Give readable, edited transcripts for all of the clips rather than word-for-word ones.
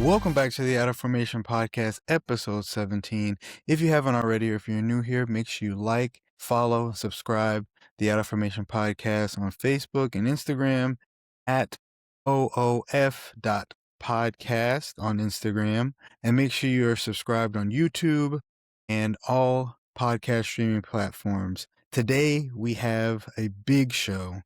Welcome back to the Out of Formation Podcast, episode 17. If you haven't already, or if you're new here, make sure you like, follow, subscribe the Out of Formation Podcast on Facebook and Instagram at oof.podcast on Instagram. And make sure you're subscribed on YouTube and all podcast streaming platforms. Today, we have a big show.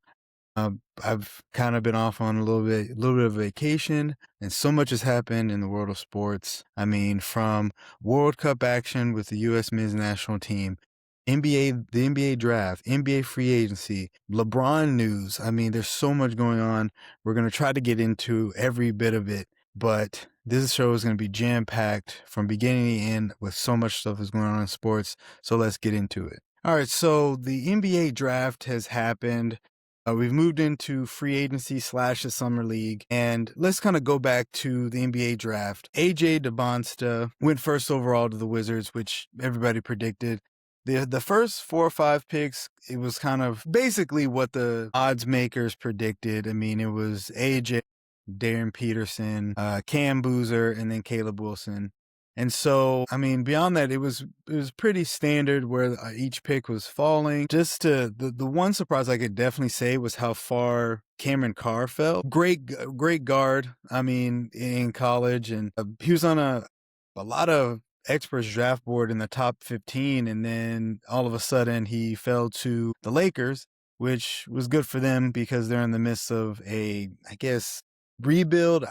I've kind of been off on a little bit of vacation, and so much has happened in the world of sports. I mean, from World Cup action with the U.S. men's national team, the NBA draft, NBA free agency, LeBron news. I mean, there's so much going on. We're going to try to get into every bit of it, but this show is going to be jam-packed from beginning to end with so much stuff that's going on in sports. So let's get into it. All right, so the NBA draft has happened. We've moved into free agency / the summer league, and let's kind of go back to the NBA draft. AJ DeBonsta went first overall to the Wizards, which everybody predicted. The first 4 or 5 picks, it was kind of basically what the odds makers predicted. I mean, it was AJ, Darren Peterson, Cam Boozer, and then Caleb Wilson. And so, I mean, beyond that, it was pretty standard where each pick was falling. Just the one surprise I could definitely say was how far Cameron Carr fell. Great guard. I mean, in college, and he was on a lot of experts draft board in the top 15, and then all of a sudden he fell to the Lakers, which was good for them because they're in the midst of rebuild.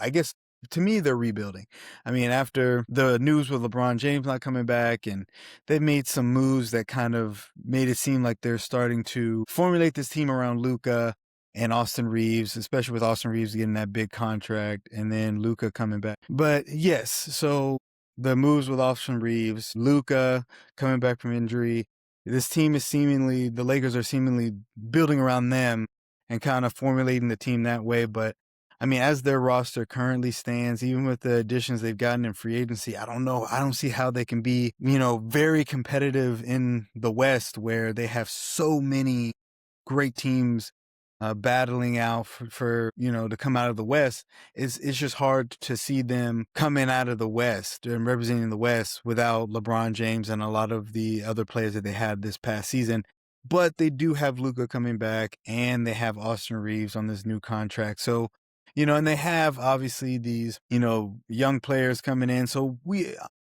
To me, they're rebuilding. I mean, after the news with LeBron James not coming back, and they've made some moves that kind of made it seem like they're starting to formulate this team around Luka and Austin Reeves, especially with Austin Reeves getting that big contract and then Luka coming back. But yes, so the moves with Austin Reeves, Luka coming back from injury, this team is the Lakers are seemingly building around them and kind of formulating the team that way. But I mean, as their roster currently stands, even with the additions they've gotten in free agency, I don't know. I don't see how they can be, very competitive in the West, where they have so many great teams battling out for to come out of the West. It's just hard to see them coming out of the West and representing the West without LeBron James and a lot of the other players that they had this past season. But they do have Luka coming back, and they have Austin Reeves on this new contract. So, and they have obviously these, young players coming in. So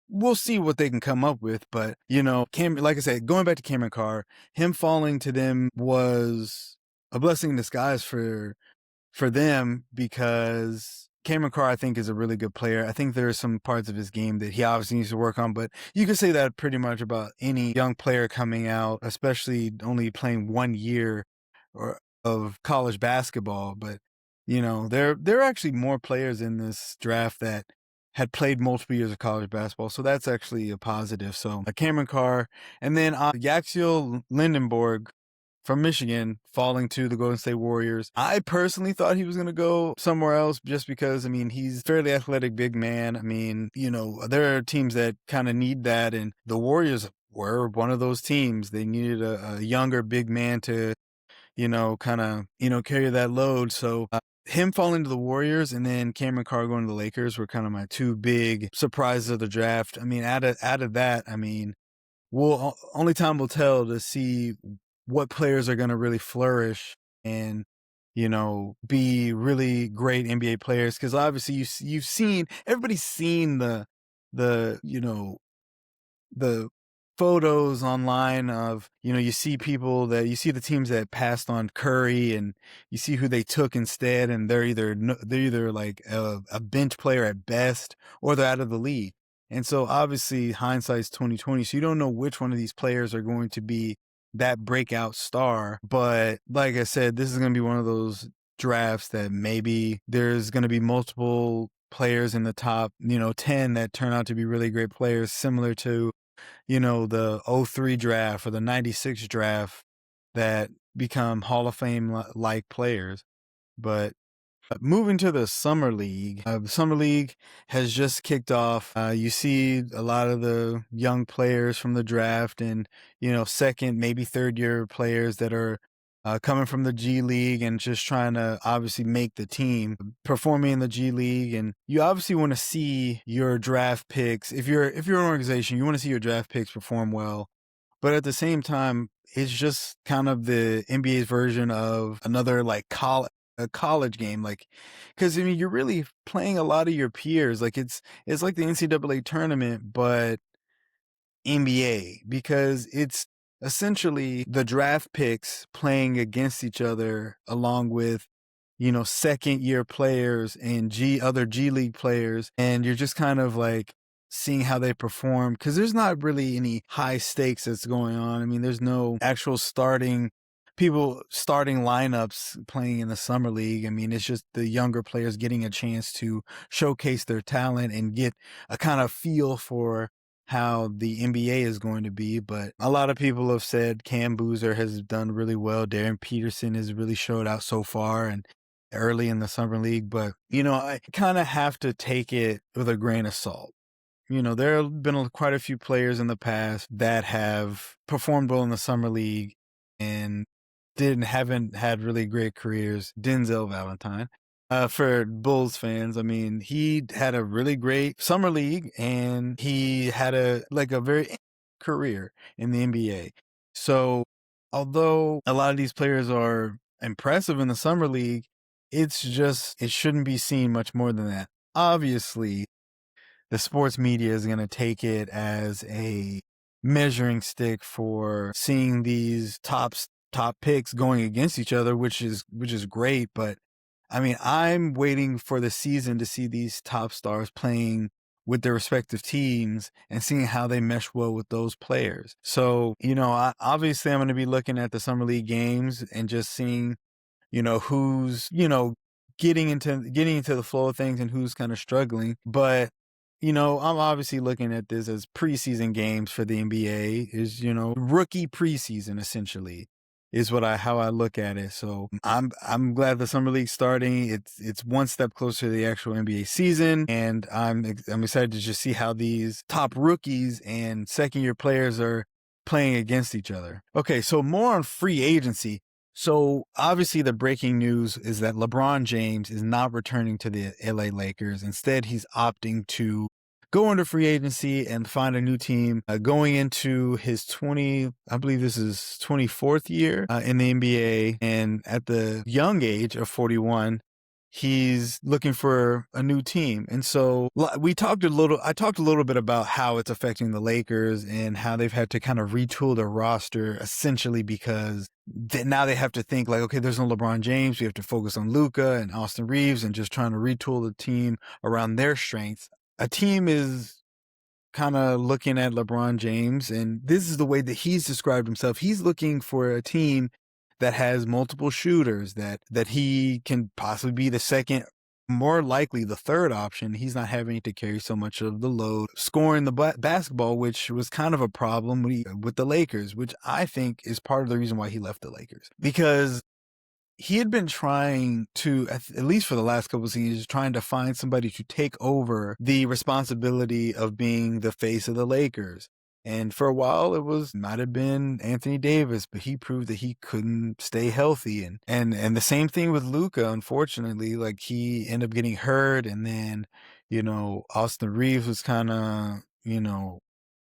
we'll see what they can come up with. But, like I said, going back to Cameron Carr, him falling to them was a blessing in disguise for them, because Cameron Carr, I think, is a really good player. I think there are some parts of his game that he obviously needs to work on, but you can say that pretty much about any young player coming out, especially only playing 1 year of college basketball. But there are actually more players in this draft that had played multiple years of college basketball, so that's actually a positive. So Cameron Carr, and then Yaxiel Lindenborg from Michigan falling to the Golden State Warriors. I personally thought he was going to go somewhere else just because, I mean, he's a fairly athletic big man. I mean, there are teams that kind of need that, and the Warriors were one of those teams. They needed a younger big man to, carry that load. So him falling to the Warriors and then Cameron Carr going to the Lakers were kind of my two big surprises of the draft. I mean, out of that, I mean, only time will tell to see what players are going to really flourish and, be really great NBA players. Cause obviously everybody's seen the photos online of, you see the teams that passed on Curry, and you see who they took instead. And they're either like a bench player at best, or they're out of the league. And so obviously hindsight's 2020. So you don't know which one of these players are going to be that breakout star. But like I said, this is going to be one of those drafts that maybe there's going to be multiple players in the top, 10 that turn out to be really great players, similar to, the 03 draft or the 96 draft, that become Hall of Fame like players. But moving to the Summer League, the Summer League has just kicked off. You see a lot of the young players from the draft and, second, maybe third year players that are coming from the G League and just trying to obviously make the team, performing in the G League. And you obviously want to see your draft picks. If you're an organization, you want to see your draft picks perform well. But at the same time, it's just kind of the NBA's version of another like a college game. Like, because I mean, you're really playing a lot of your peers. Like it's like the NCAA tournament, but NBA, because it's essentially the draft picks playing against each other along with, second year players and other G League players. And you're just kind of like seeing how they perform, because there's not really any high stakes that's going on. I mean, there's no actual starting lineups playing in the summer league. I mean, it's just the younger players getting a chance to showcase their talent and get a kind of feel for how the NBA is going to be. But a lot of people have said Cam Boozer has done really well. Darren Peterson has really showed out so far and early in the summer league. But, I kind of have to take it with a grain of salt. There have been quite a few players in the past that have performed well in the summer league and haven't had really great careers. Denzel Valentine. For Bulls fans, I mean, he had a really great summer league and he had a very career in the NBA. So, although a lot of these players are impressive in the summer league, it shouldn't be seen much more than that. Obviously, the sports media is going to take it as a measuring stick for seeing these top picks going against each other, which is great. But I mean, I'm waiting for the season to see these top stars playing with their respective teams and seeing how they mesh well with those players. So, obviously I'm going to be looking at the summer league games and just seeing, who's, getting into the flow of things and who's kind of struggling. But I'm obviously looking at this as preseason games for the NBA. Is rookie preseason essentially is how I look at it. So I'm glad the summer league's starting. It's one step closer to the actual NBA season, and I'm excited to just see how these top rookies and second year players are playing against each other. Okay, so more on free agency. So obviously the breaking news is that LeBron James is not returning to the LA Lakers. Instead, he's opting to go into free agency and find a new team, going into his I believe this is 24th year in the NBA. And at the young age of 41, he's looking for a new team. And so I talked a little bit about how it's affecting the Lakers and how they've had to kind of retool their roster essentially because now they have to think like, okay, there's no LeBron James. We have to focus on Luka and Austin Reeves and just trying to retool the team around their strengths. A team is kind of looking at LeBron James, and this is the way that he's described himself. He's looking for a team that has multiple shooters, that he can possibly be the second, more likely the third option. He's not having to carry so much of the load scoring the basketball, which was kind of a problem with the Lakers, which I think is part of the reason why he left the Lakers. Because he had been trying to, at least for the last couple of seasons, trying to find somebody to take over the responsibility of being the face of the Lakers. And for a while, might have been Anthony Davis, but he proved that he couldn't stay healthy. And the same thing with Luka, unfortunately, like he ended up getting hurt. And then, Austin Reeves was kind of,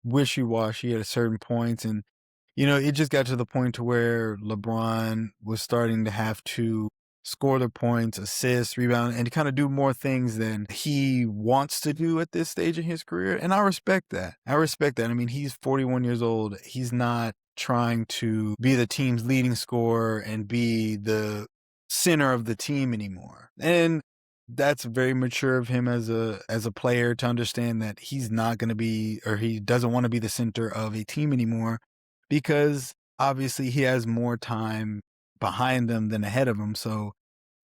wishy-washy at a certain point. And it just got to the point to where LeBron was starting to have to score the points, assist, rebound, and kind of do more things than he wants to do at this stage in his career. And I respect that. I mean, he's 41 years old. He's not trying to be the team's leading scorer and be the center of the team anymore. And that's very mature of him as a player to understand that he's not going to be, or he doesn't want to be the center of a team anymore, because obviously he has more time behind them than ahead of him. So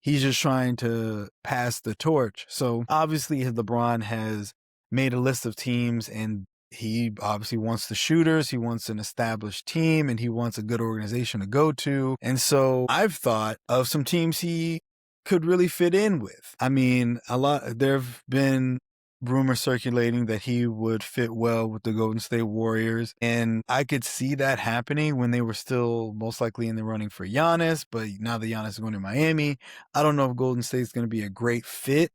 he's just trying to pass the torch. So obviously LeBron has made a list of teams, and he obviously wants the shooters. He wants an established team, and he wants a good organization to go to. And so I've thought of some teams he could really fit in with. I mean, there've been rumors circulating that he would fit well with the Golden State Warriors. And I could see that happening when they were still most likely in the running for Giannis, but now that Giannis is going to Miami, I don't know if Golden State's going to be a great fit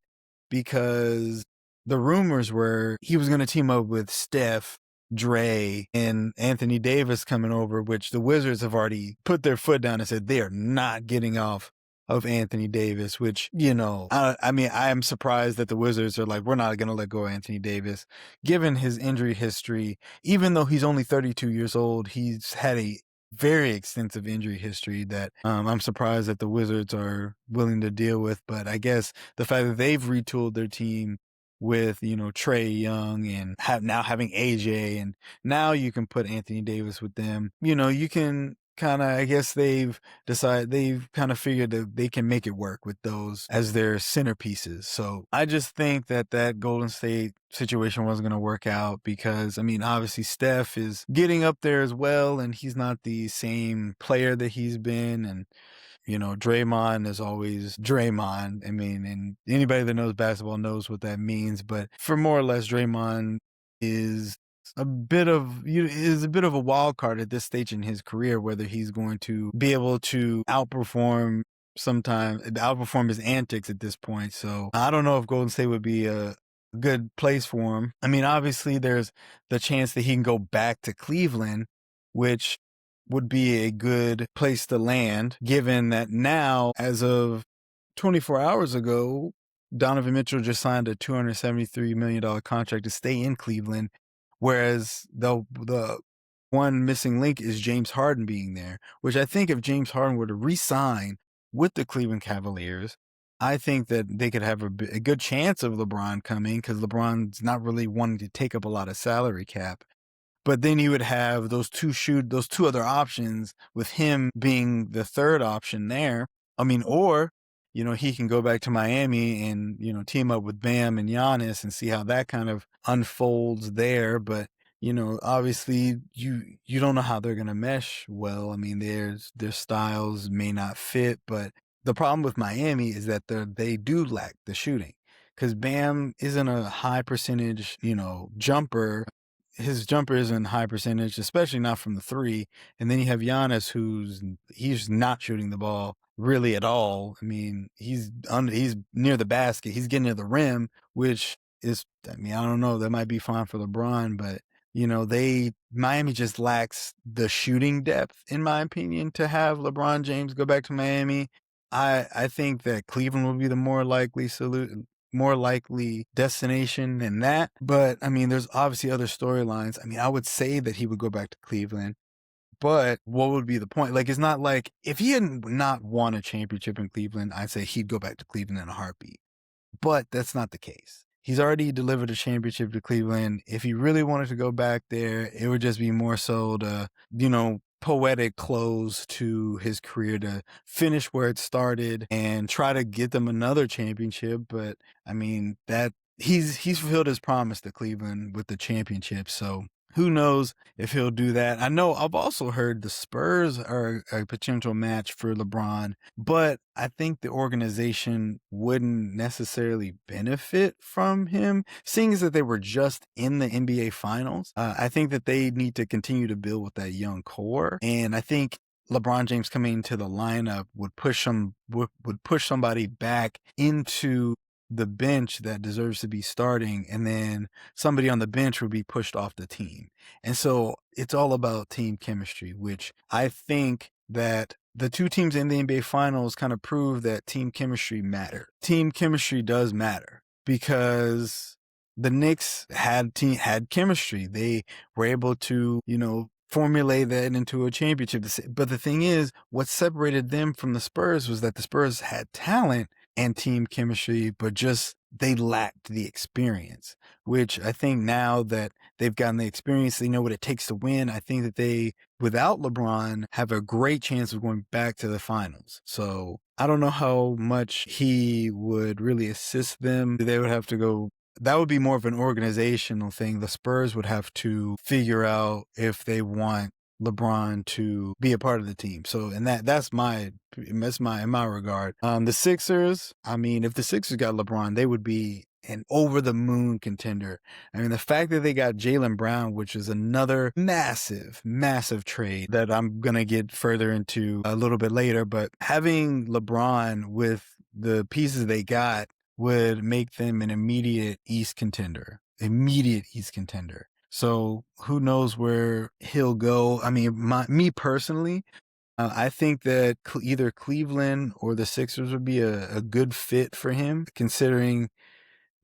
because the rumors were he was going to team up with Steph, Dre, and Anthony Davis coming over, which the Wizards have already put their foot down and said they are not getting off of Anthony Davis, which, I mean, I am surprised that the Wizards are like, we're not going to let go of Anthony Davis. Given his injury history, even though he's only 32 years old, he's had a very extensive injury history that I'm surprised that the Wizards are willing to deal with. But I guess the fact that they've retooled their team with, Trae Young and now having AJ, and now you can put Anthony Davis with them, you can kind of, I guess they've kind of figured that they can make it work with those as their centerpieces. So I just think that Golden State situation wasn't going to work out because, I mean, obviously Steph is getting up there as well, and he's not the same player that he's been. And Draymond is always Draymond. I mean, and anybody that knows basketball knows what that means. But for more or less, Draymond is a bit of a wild card at this stage in his career, whether he's going to be able to outperform his antics at this point. So I don't know if Golden State would be a good place for him. I mean, obviously there's the chance that he can go back to Cleveland, which would be a good place to land, given that now, as of 24 hours ago, Donovan Mitchell just signed a $273 million contract to stay in Cleveland, whereas the one missing link is James Harden being there, which I think if James Harden were to re-sign with the Cleveland Cavaliers, I think that they could have a good chance of LeBron coming because LeBron's not really wanting to take up a lot of salary cap. But then you would have those two other options with him being the third option there. I mean, or, he can go back to Miami and, team up with Bam and Giannis and see how that kind of unfolds there. But, obviously you don't know how they're going to mesh well. I mean, their styles may not fit, but the problem with Miami is that they do lack the shooting because Bam isn't a high percentage, jumper. His jumper isn't high percentage, especially not from the three. And then you have Giannis, he's not shooting the ball really at all. I mean, he's near the basket. He's getting near the rim, which is, I mean, I don't know. That might be fine for LeBron, but Miami just lacks the shooting depth, in my opinion, to have LeBron James go back to Miami. I think that Cleveland will be the more likely destination than that. But I mean, there's obviously other storylines. I mean, I would say that he would go back to Cleveland, but what would be the point? Like, it's not like if he had not won a championship in Cleveland, I'd say he'd go back to Cleveland in a heartbeat. But that's not the case. He's already delivered a championship to Cleveland. If he really wanted to go back there, it would just be more so to, poetic close to his career to finish where it started and try to get them another championship. But I mean, that he's fulfilled his promise to Cleveland with the championship. So who knows if he'll do that. I know I've also heard the Spurs are a potential match for LeBron, but I think the organization wouldn't necessarily benefit from him, seeing as that they were just in the NBA Finals. I think that they need to continue to build with that young core, and I think LeBron James coming into the lineup would push somebody back into the bench that deserves to be starting, and then somebody on the bench would be pushed off the team. And so it's all about team chemistry, which I think that the two teams in the NBA Finals kind of prove that team chemistry matters. Team chemistry does matter because the Knicks had chemistry. They were able to, formulate that into a championship. But the thing is, what separated them from the Spurs was that the Spurs had talent and team chemistry, but just they lacked the experience, which I think now that they've gotten the experience, they know what it takes to win. I think that they, without LeBron, have a great chance of going back to the finals. So I don't know how much he would really assist them. They would have to go. That would be more of an organizational thing. The Spurs would have to figure out if they want LeBron to be a part of the team. So, and that's in my regard. The Sixers, I mean, if the Sixers got LeBron, they would be an over-the-moon contender. I mean, the fact that they got Jaylen Brown, which is another massive, massive trade that I'm going to get further into a little bit later, but having LeBron with the pieces they got would make them an immediate East contender. So who knows where he'll go? I mean, me personally, I think that either Cleveland or the Sixers would be a good fit for him, considering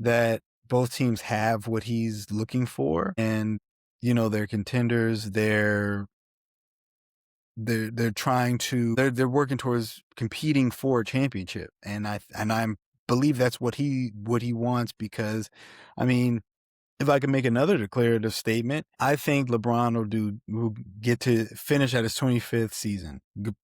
that both teams have what he's looking for, and they're contenders. They're working towards competing for a championship, and I believe that's what he wants, because I mean, if I can make another declarative statement, I think LeBron will get to finish at his 25th season, do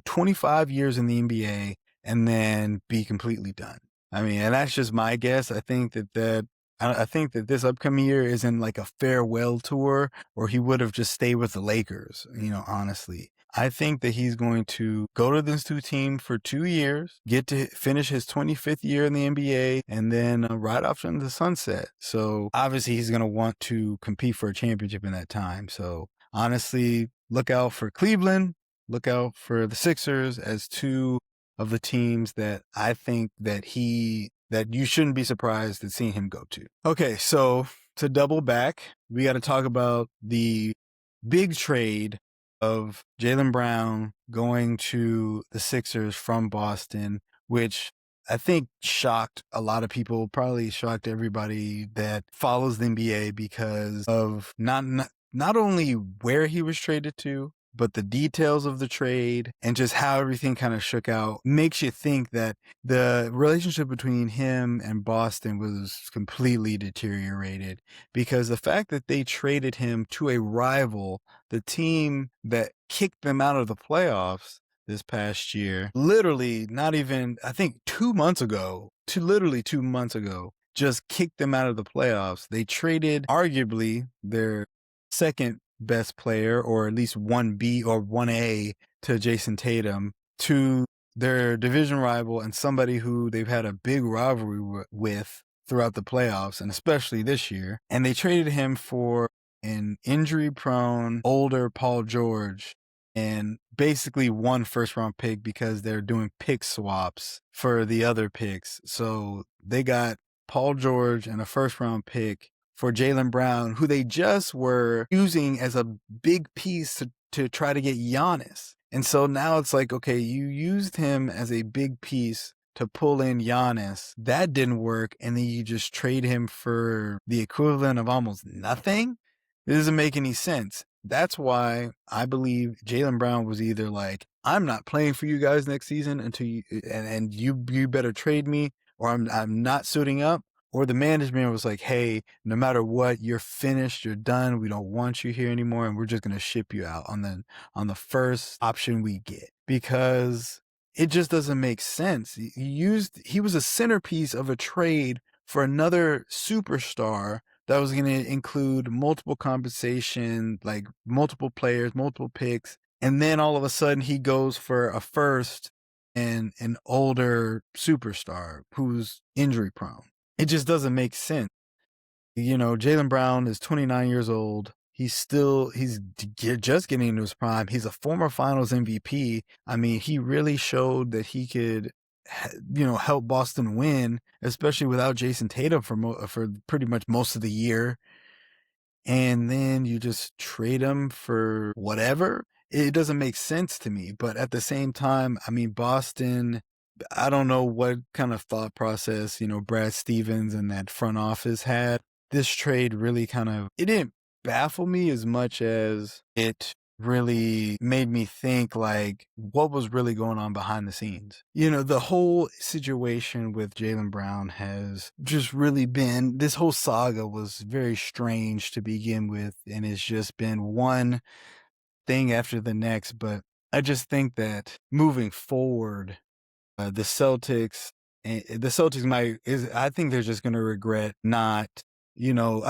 25 years in the NBA, and then be completely done. I mean, and that's just my guess. I think that this upcoming year isn't like a farewell tour, or he would have just stayed with the Lakers, honestly. I think that he's going to go to this two team for 2 years, get to finish his 25th year in the NBA, and then ride off into the sunset. So obviously he's going to want to compete for a championship in that time. So honestly, look out for Cleveland, look out for the Sixers as two of the teams that I think that you shouldn't be surprised at seeing him go to. Okay, so to double back, we got to talk about the big trade of Jaylen Brown going to the Sixers from Boston, which I think shocked a lot of people, probably shocked everybody that follows the NBA, because of not only where he was traded to, but the details of the trade and just how everything kind of shook out makes you think that the relationship between him and Boston was completely deteriorated, because the fact that they traded him to a rival, the team that kicked them out of the playoffs this past year, literally not even, I think 2 months ago, just kicked them out of the playoffs. They traded arguably their second best player, or at least 1B or 1A, to Jason Tatum, to their division rival and somebody who they've had a big rivalry with throughout the playoffs, and especially this year. And they traded him for an injury-prone, older Paul George, and basically 1 first-round pick, because they're doing pick swaps for the other picks. So they got Paul George and a first-round pick for Jaylen Brown, who they just were using as a big piece to try to get Giannis. And so now it's like, okay, you used him as a big piece to pull in Giannis. That didn't work, and then you just trade him for the equivalent of almost nothing? It doesn't make any sense. That's why I believe Jaylen Brown was either like, I'm not playing for you guys next season until you better trade me, or I'm not suiting up. Or the management was like, hey, no matter what, you're finished, you're done, we don't want you here anymore, and we're just going to ship you out on the first option we get. Because it just doesn't make sense. He was a centerpiece of a trade for another superstar that was going to include multiple compensation, like multiple players, multiple picks, and then all of a sudden he goes for a first and an older superstar who's injury prone. It just doesn't make sense. Jaylen Brown is 29 years old. He's just getting into his prime. He's a former finals MVP. I mean, he really showed that he could, help Boston win, especially without Jason Tatum for pretty much most of the year. And then you just trade him for whatever. It doesn't make sense to me. But at the same time, I mean, Boston, I don't know what kind of thought process, Brad Stevens and that front office had. This trade really it didn't baffle me as much as it really made me think, like, what was really going on behind the scenes. The whole situation with Jaylen Brown has just really been, this whole saga was very strange to begin with, and it's just been one thing after the next. But I just think that moving forward, the Celtics I think they're just going to regret I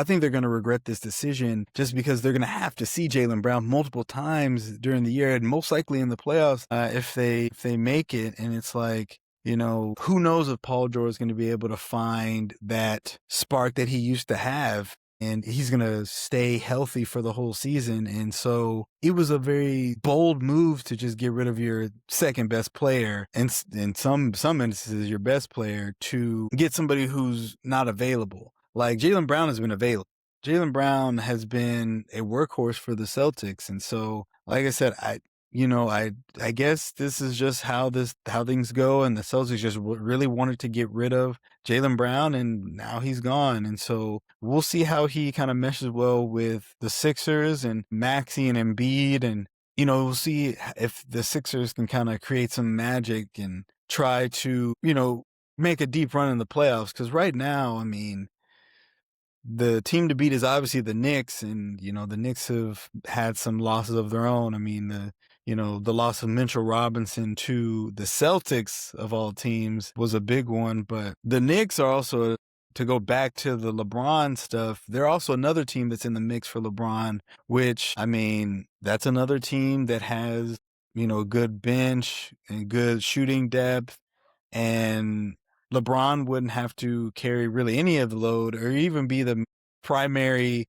think they're going to regret this decision, just because they're going to have to see Jaylen Brown multiple times during the year, and most likely in the playoffs, if they make it. And it's like, who knows if Paul George is going to be able to find that spark that he used to have, and he's going to stay healthy for the whole season. And so it was a very bold move to just get rid of your second best player, and in some instances your best player, to get somebody who's not available. Like Jaylen Brown has been available. Jaylen Brown has been a workhorse for the Celtics. And so, like I said, I guess this is just how things go, and the Celtics just really wanted to get rid of Jaylen Brown, and now he's gone. And so we'll see how he kind of meshes well with the Sixers and Maxey and Embiid, and we'll see if the Sixers can kind of create some magic and try to make a deep run in the playoffs. Because right now, I mean, the team to beat is obviously the Knicks, and the Knicks have had some losses of their own. I mean, the loss of Mitchell Robinson to the Celtics of all teams was a big one, but the Knicks are also, to go back to the LeBron stuff, they're also another team that's in the mix for LeBron, which, I mean, that's another team that has, a good bench and good shooting depth, and LeBron wouldn't have to carry really any of the load or even be the primary,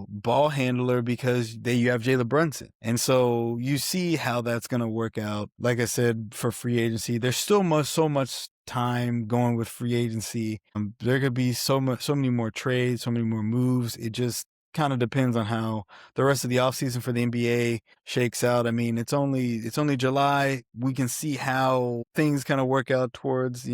ball handler, because you have Jalen Brunson. And so you see how that's going to work out. Like I said, for free agency, there's still so much time going with free agency. There could be so many more trades, so many more moves. It just kind of depends on how the rest of the offseason for the NBA shakes out. I mean, it's only July. We can see how things kind of work out towards,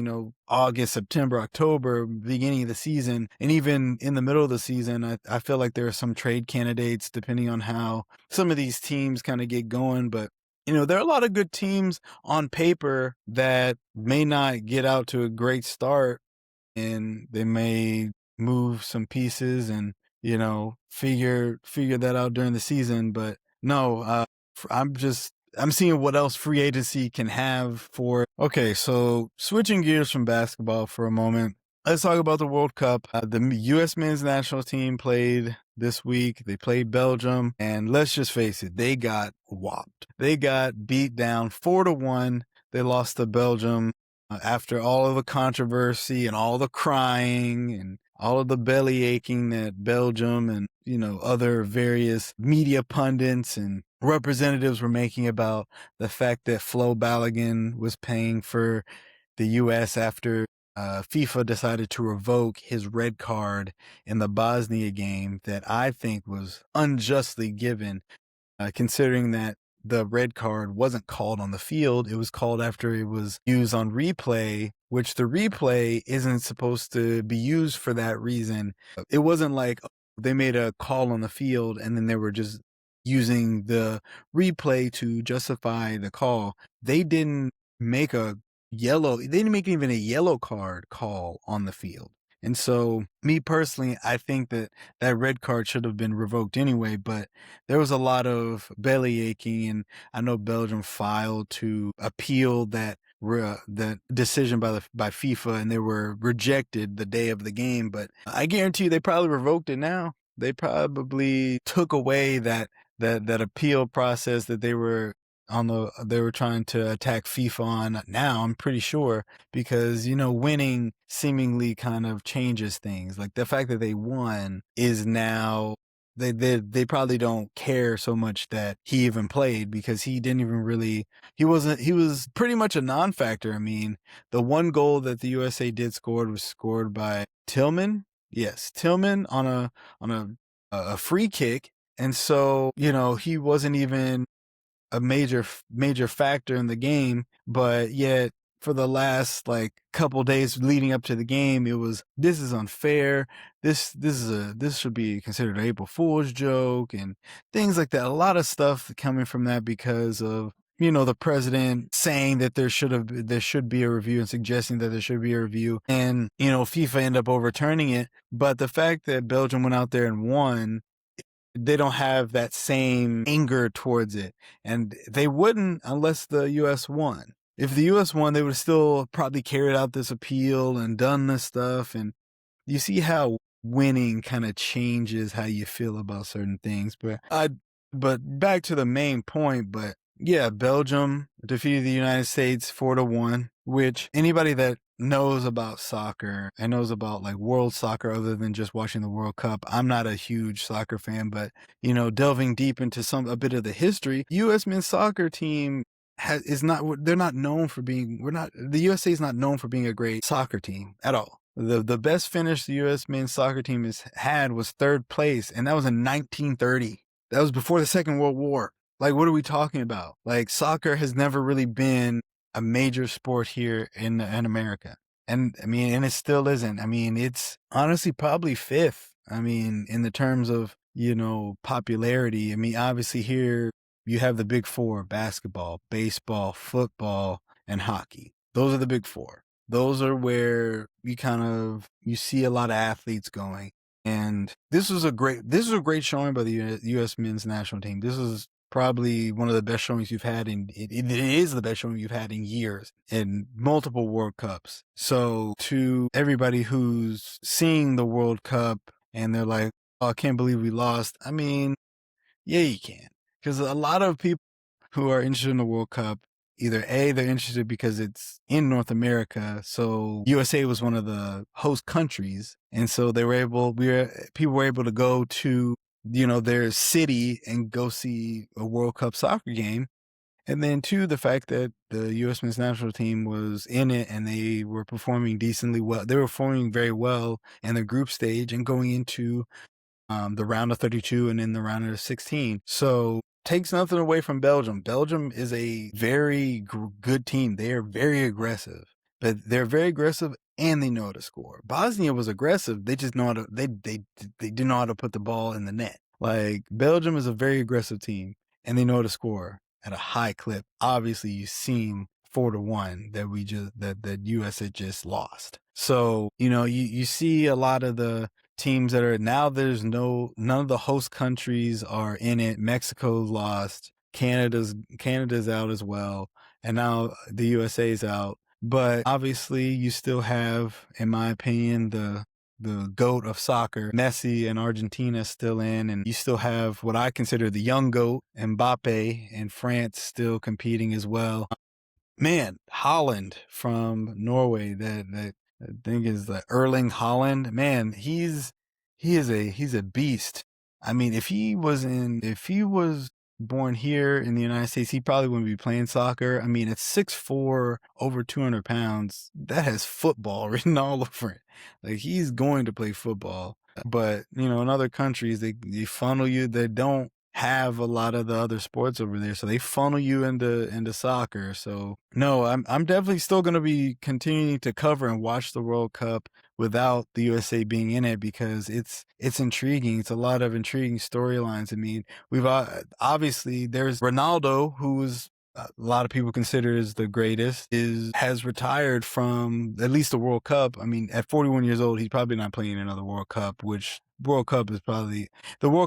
August, September, October, beginning of the season. And even in the middle of the season, I feel like there are some trade candidates depending on how some of these teams kind of get going. But there are a lot of good teams on paper that may not get out to a great start, and they may move some pieces and figure that out during the season. But no, I'm seeing what else free agency can have for. Okay, so switching gears from basketball for a moment, let's talk about the World Cup. The U.S. men's national team played this week. They played Belgium, and let's just face it, they got whopped. They got beat down 4-1. They lost to Belgium after all of the controversy and all the crying and all of the belly aching that Belgium and, other various media pundits and representatives were making about the fact that Flo Balogun was paying for the U.S. after FIFA decided to revoke his red card in the Bosnia game that I think was unjustly given, considering that the red card wasn't called on the field. It was called after it was used on replay, which the replay isn't supposed to be used for that reason. It wasn't like they made a call on the field and then they were just using the replay to justify the call. They didn't make even a yellow card call on the field. And so, me personally, I think that red card should have been revoked anyway, but there was a lot of belly aching, and I know Belgium filed to appeal that decision by FIFA, and they were rejected the day of the game. But I guarantee you they probably revoked it now. They probably took away that appeal process that they were trying to attack FIFA on now, I'm pretty sure, because, winning seemingly kind of changes things. Like the fact that they won is now, they probably don't care so much that he even played, because he didn't even really, he was pretty much a non-factor. I mean, the one goal that the USA did scored was scored by Tillman. Yes, Tillman on a free kick. And so, he wasn't even a major factor in the game, but yet for the last couple days leading up to the game, it was, this is unfair. This should be considered an April Fool's joke and things like that. A lot of stuff coming from that because of the president saying that there should be a review and suggesting that there should be a review, and FIFA ended up overturning it. But the fact that Belgium went out there and won, they don't have that same anger towards it. And they wouldn't unless the U.S. won. If the U.S. won, they would have still probably carried out this appeal and done this stuff. And you see how winning kind of changes how you feel about certain things. But back to the main point. But yeah, Belgium defeated the United States 4-1. which anybody that knows about soccer and knows about like world soccer other than just watching the World Cup. I'm not a huge soccer fan, but delving deep into a bit of the history, US men's soccer team they're not known for being the USA is not known for being a great soccer team at all. The best finish the US men's soccer team has had was third place, and that was in 1930. That was before the Second World War. Like, what are we talking about? Like, soccer has never really been a major sport here in America. And I mean, and it still isn't. I mean, it's honestly probably fifth. I mean, in the terms of, popularity. I mean, obviously here you have the big four: basketball, baseball, football, and hockey. Those are the big four. Those are where you see a lot of athletes going. And this was a great showing by the U.S. men's national team. This is probably one of the best showings you've had it is the best showing you've had in years, in multiple World Cups. So to everybody who's seeing the World Cup and they're like, oh, I can't believe we lost. I mean, yeah, you can. Because a lot of people who are interested in the World Cup, either they're interested because it's in North America. So USA was one of the host countries. And so people were able to go to, their city and go see a World Cup soccer game. And then two, the fact that the U.S. men's national team was in it and they were performing decently well. They were performing very well in the group stage and going into the round of 32 and then the round of 16. So takes nothing away from Belgium. Belgium is a very good team. They are very aggressive, but they're very aggressive and they know how to score. Bosnia was aggressive. They just know how to, they do know how to put the ball in the net. Like, Belgium is a very aggressive team and they know how to score at a high clip. Obviously you've seen 4-1 that US had just lost. So, you see a lot of the teams that are now, none of the host countries are in it. Mexico's lost. Canada's out as well. And now the USA's out. But obviously you still have, in my opinion, the GOAT of soccer, Messi, and Argentina still in, and you still have what I consider the young GOAT, Mbappe, and France still competing as well. Man, Holland from Norway, that I think is the Erling Holland. Man, he's a beast. I mean, if he was born here in the United States, he probably wouldn't be playing soccer. I mean, at 6'4", over 200 pounds, that has football written all over it. Like, he's going to play football. But, in other countries, they funnel you. They don't have a lot of the other sports over there, so they funnel you into soccer. So no, I'm definitely still going to be continuing to cover and watch the World Cup without the USA being in it, because it's intriguing. It's a lot of intriguing storylines. I mean, we've obviously, there's Ronaldo, who's a lot of people consider is the greatest, has retired from at least the World Cup. I mean, at 41 years old, he's probably not playing another World Cup, which the World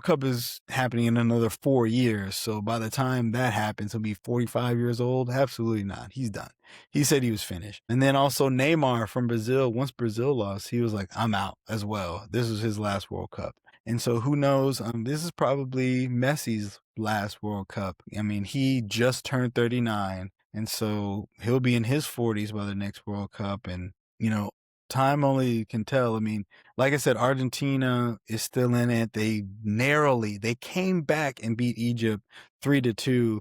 Cup is happening in another 4 years. So by the time that happens, he'll be 45 years old. Absolutely not. He's done. He said he was finished. And then also Neymar from Brazil. Once Brazil lost, he was like, I'm out as well. This was his last World Cup. And so who knows? This is probably Messi's last World Cup. I mean, he just turned 39. And so he'll be in his 40s by the next World Cup. And, time only can tell. I mean, like I said, Argentina is still in it. They came back and beat Egypt 3-2.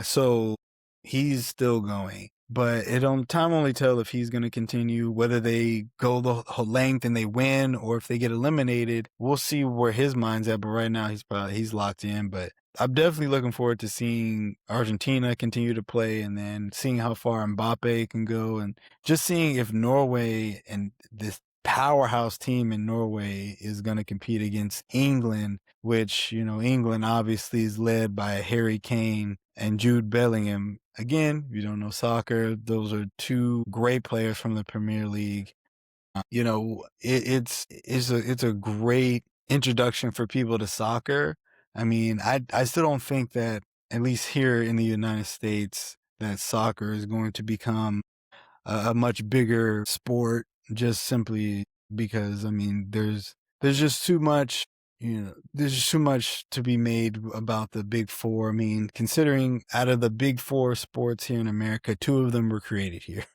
So he's still going. But time only tell if he's going to continue, whether they go the whole length and they win, or if they get eliminated. We'll see where his mind's at. But right now he's locked in. But I'm definitely looking forward to seeing Argentina continue to play, and then seeing how far Mbappe can go, and just seeing if Norway and this powerhouse team in Norway is going to compete against England, which, England obviously is led by Harry Kane and Jude Bellingham. Again, if you don't know soccer, those are two great players from the Premier League. It's a great introduction for people to soccer. I mean, I still don't think that, at least here in the United States, that soccer is going to become a much bigger sport, just simply because, I mean, there's just too much, there's just too much to be made about the big four. I mean, considering out of the big four sports here in America, two of them were created here.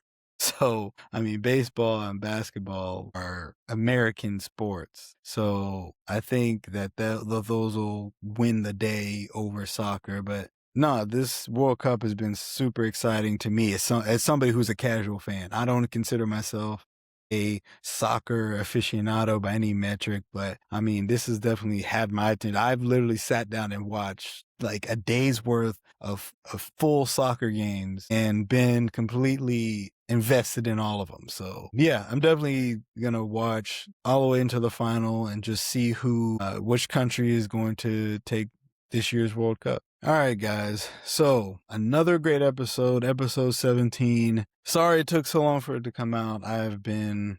So, I mean, baseball and basketball are American sports. So I think that those will win the day over soccer. But no, this World Cup has been super exciting to me as somebody who's a casual fan. I don't consider myself a soccer aficionado by any metric, but I mean, this has definitely had my attention. I've literally sat down and watched like a day's worth of full soccer games and been completely invested in all of them. So yeah, I'm definitely gonna watch all the way into the final and just see which country is going to take this year's World Cup. All right, guys. So another great episode 17. Sorry it took so long for it to come out. I've been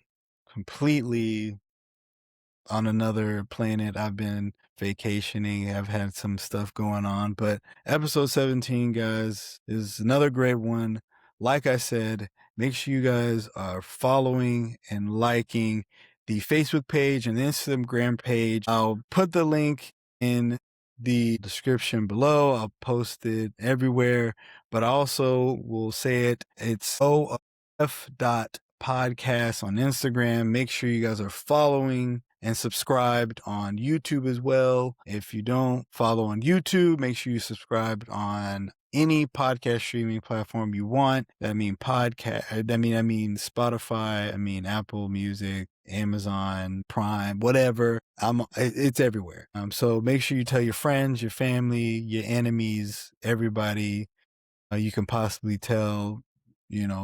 completely on another planet. I've been vacationing. I've had some stuff going on, but episode 17, guys, is another great one. Like I said, make sure you guys are following and liking the Facebook page and the Instagram page. I'll put the link in the description below. I'll post it everywhere, but I also will say it's OF.podcast on Instagram. Make sure you guys are following and subscribed on YouTube as well. If you don't follow on YouTube, make sure you subscribe on any podcast streaming platform you want. I mean Spotify, I mean Apple Music, Amazon Prime, whatever. It's everywhere. So make sure you tell your friends, your family, your enemies, everybody you can possibly tell.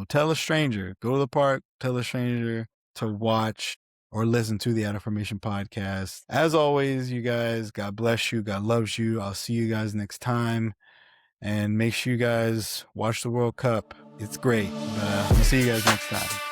Tell a stranger. Go to the park, tell a stranger to watch or listen to the Out of Formation podcast. As always, you guys, God bless you. God loves you. I'll see you guys next time. And make sure you guys watch the World Cup. It's great. But I'll see you guys next time.